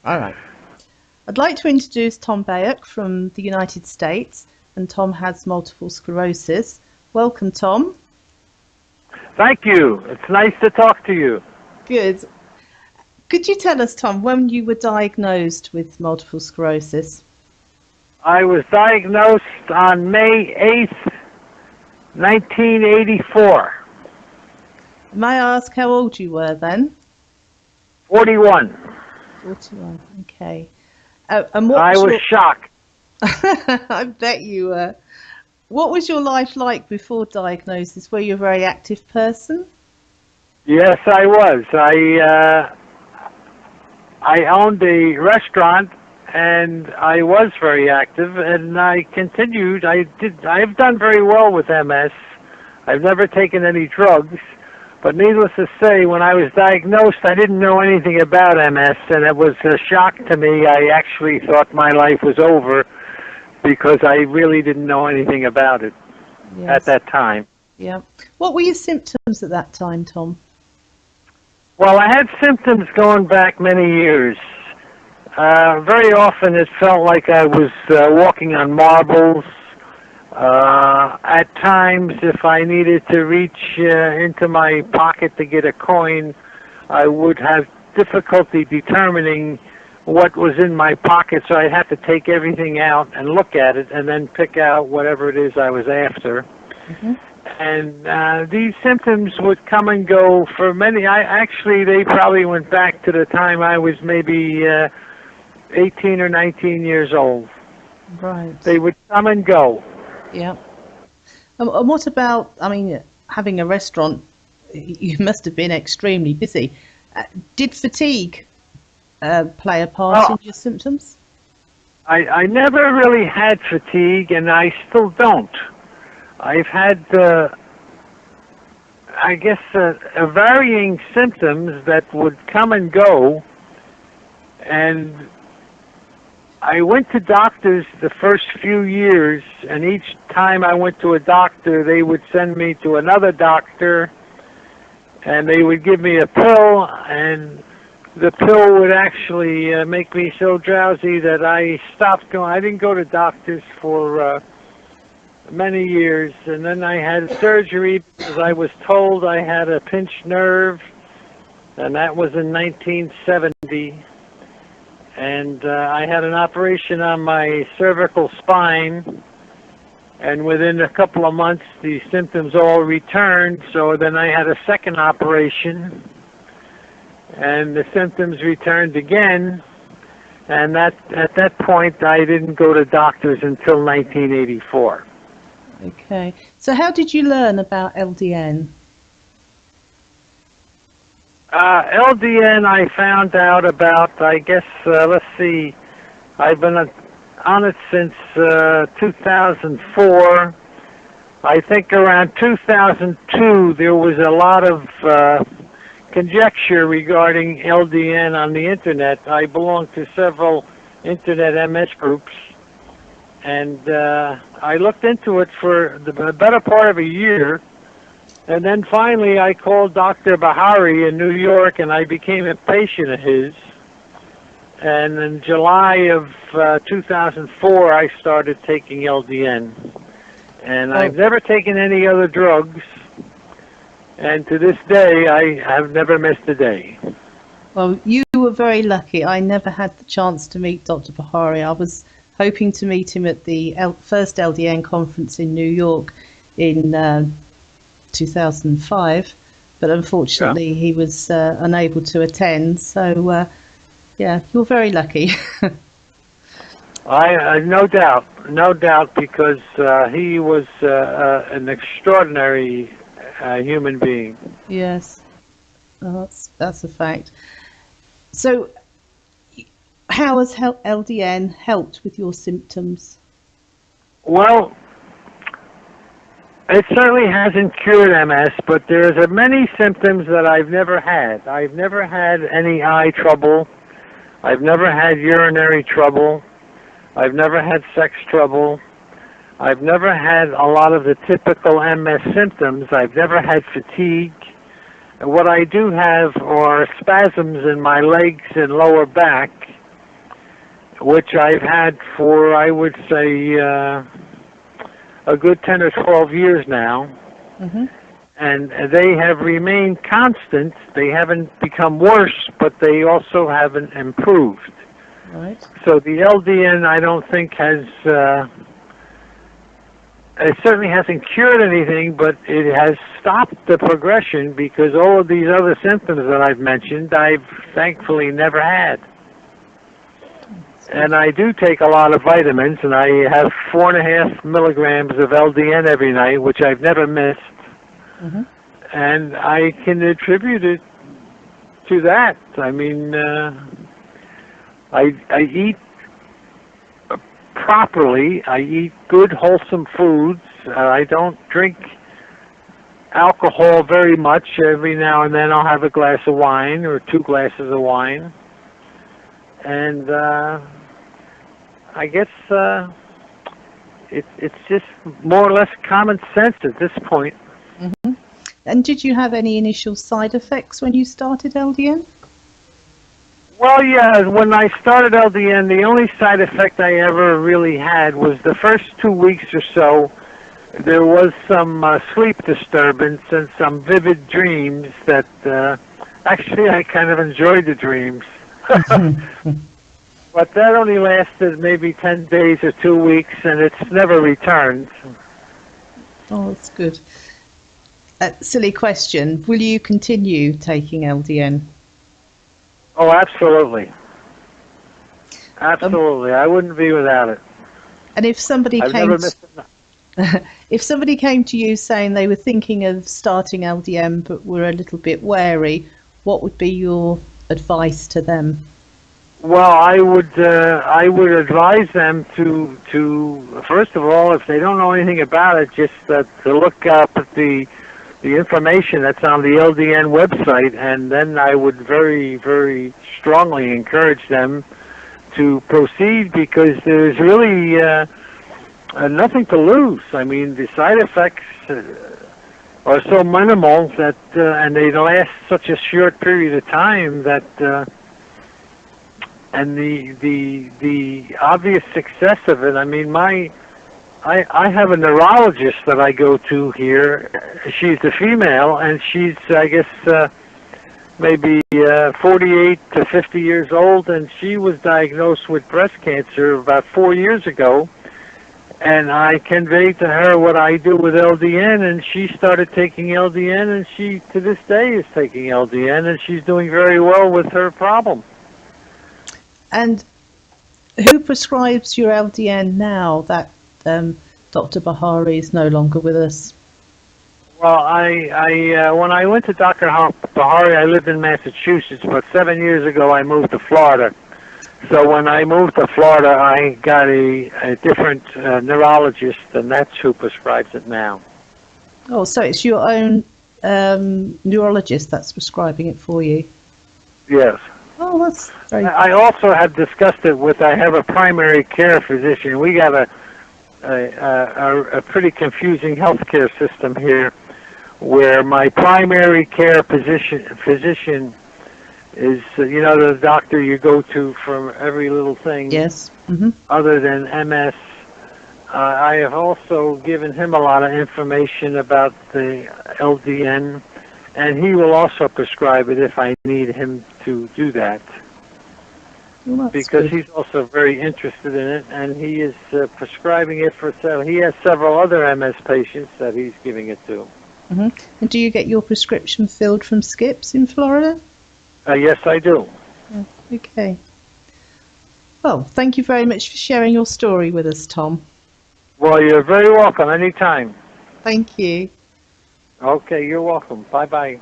All right. I'd like to introduce Tom Bayek from the United States, and Tom has multiple sclerosis. Welcome, Tom. Thank you. It's nice to talk to you. Good. Could you tell us, Tom, when you were diagnosed with multiple sclerosis? I was diagnosed on May 8th, 1984. May I ask how old you were then? 41. 41. Okay. And what I was your... shocked. I bet you were. What was your life like before diagnosis? Were you a very active person? Yes, I was. I owned a restaurant, and I was very active, and I continued. I've done very well with MS. I've never taken any drugs, but needless to say, when I was diagnosed, I didn't know anything about MS, and it was a shock to me. I actually thought my life was over because I really didn't know anything about it at that time. Yeah. What were your symptoms at that time, Tom? Well, I had symptoms going back many years. Very often it felt like I was walking on marbles. At times, if I needed to reach into my pocket to get a coin, I would have difficulty determining what was in my pocket, so I'd have to take everything out and look at it and then pick out whatever it is I was after. Mm-hmm. And these symptoms would come and go for many. They probably went back to the time I was maybe 18 or 19 years old. Right. They would come and go. Yeah. And what about, having a restaurant, you must have been extremely busy. Did fatigue play a part in your symptoms? I never really had fatigue, and I still don't. I've had, varying symptoms that would come and go, and I went to doctors the first few years, and each time I went to a doctor, they would send me to another doctor, and they would give me a pill, and the pill would actually make me so drowsy that I stopped going. I didn't go to doctors for many years, and then I had surgery because I was told I had a pinched nerve, and that was in 1970. And I had an operation on my cervical spine, and within a couple of months the symptoms all returned, so then I had a second operation, and the symptoms returned again, and at that point I didn't go to doctors until 1984. Okay. So how did you learn about LDN? LDN I found out about, let's see, I've been on it since 2004. I think around 2002 there was a lot of conjecture regarding LDN on the internet. I belong to several internet MS groups, and I looked into it for the better part of a year, and then finally I called Dr. Bahari in New York, and I became a patient of his. And in July of 2004, I started taking LDN. And I've never taken any other drugs, and to this day, I have never missed a day. Well, you were very lucky. I never had the chance to meet Dr. Bahari. I was hoping to meet him at the first LDN conference in New York in 2005, but unfortunately he was unable to attend. So, you're very lucky. I no doubt, because he was an extraordinary human being. Yes, that's a fact. So, how has LDN helped with your symptoms? Well, it certainly hasn't cured MS, but there's many symptoms that I've never had. I've never had any eye trouble. I've never had urinary trouble. I've never had sex trouble. I've never had a lot of the typical MS symptoms. I've never had fatigue. What I do have are spasms in my legs and lower back, which I've had for, I would say, a good 10 or 12 years now. Hmm. And they have remained constant. They haven't become worse, but they also haven't improved. Right. So the LDN, I don't think has, it certainly hasn't cured anything, but it has stopped the progression, because all of these other symptoms that I've mentioned, I've thankfully never had. And I do take a lot of vitamins, and I have 4.5 milligrams of LDN every night, which I've never missed. Hmm. And I can attribute it to that. I mean, I eat properly. I eat good, wholesome foods. I don't drink alcohol very much. Every now and then I'll have a glass of wine or 2 glasses of wine. And I guess it's just more or less common sense at this point. Hmm. And did you have any initial side effects when you started LDN? Well, yeah, when I started LDN, the only side effect I ever really had was the first 2 weeks or so. There was some sleep disturbance and some vivid dreams that actually I kind of enjoyed the dreams. But that only lasted maybe 10 days or 2 weeks, and it's never returned. Oh, that's good. Silly question. Will you continue taking LDN? Oh, absolutely. Absolutely. I wouldn't be without it. And if somebody I've came never missed it. if somebody came to you saying they were thinking of starting LDN but were a little bit wary, what would be your advice to them? Well, I would advise them to first of all, if they don't know anything about it, just to look up at the information that's on the LDN website, and then I would very, very strongly encourage them to proceed, because there's really nothing to lose. I mean, the side effects are so minimal that, and they last such a short period of time that, and the obvious success of it. I mean, I have a neurologist that I go to here. She's a female, and she's, I guess, maybe 48 to 50 years old, and she was diagnosed with breast cancer about 4 years ago. And I conveyed to her what I do with LDN, and she started taking LDN, and she, to this day, is taking LDN, and she's doing very well with her problem. And who prescribes your LDN now that Dr. Bahari is no longer with us? Well, when I went to Dr. Bahari, I lived in Massachusetts, but 7 years ago I moved to Florida. So when I moved to Florida, I got a different neurologist, and that's who prescribes it now. Oh, so it's your own neurologist that's prescribing it for you? Yes. Oh, that's very good. I also have discussed it with, I have a primary care physician. We got a pretty confusing healthcare system here, where my primary care physician is, the doctor you go to for every little thing. Yes. Mm-hmm. Other than MS. I have also given him a lot of information about the LDN, and he will also prescribe it if I need him to do that. Well, because good. he's also very interested in it, and he is prescribing it for several. He has several other MS patients that he's giving it to. Mm-hmm. And do you get your prescription filled from Skips in Florida? Yes, I do. Oh, okay. Well, thank you very much for sharing your story with us, Tom. Well, you're very welcome anytime. Thank you. Okay, you're welcome. Bye-bye.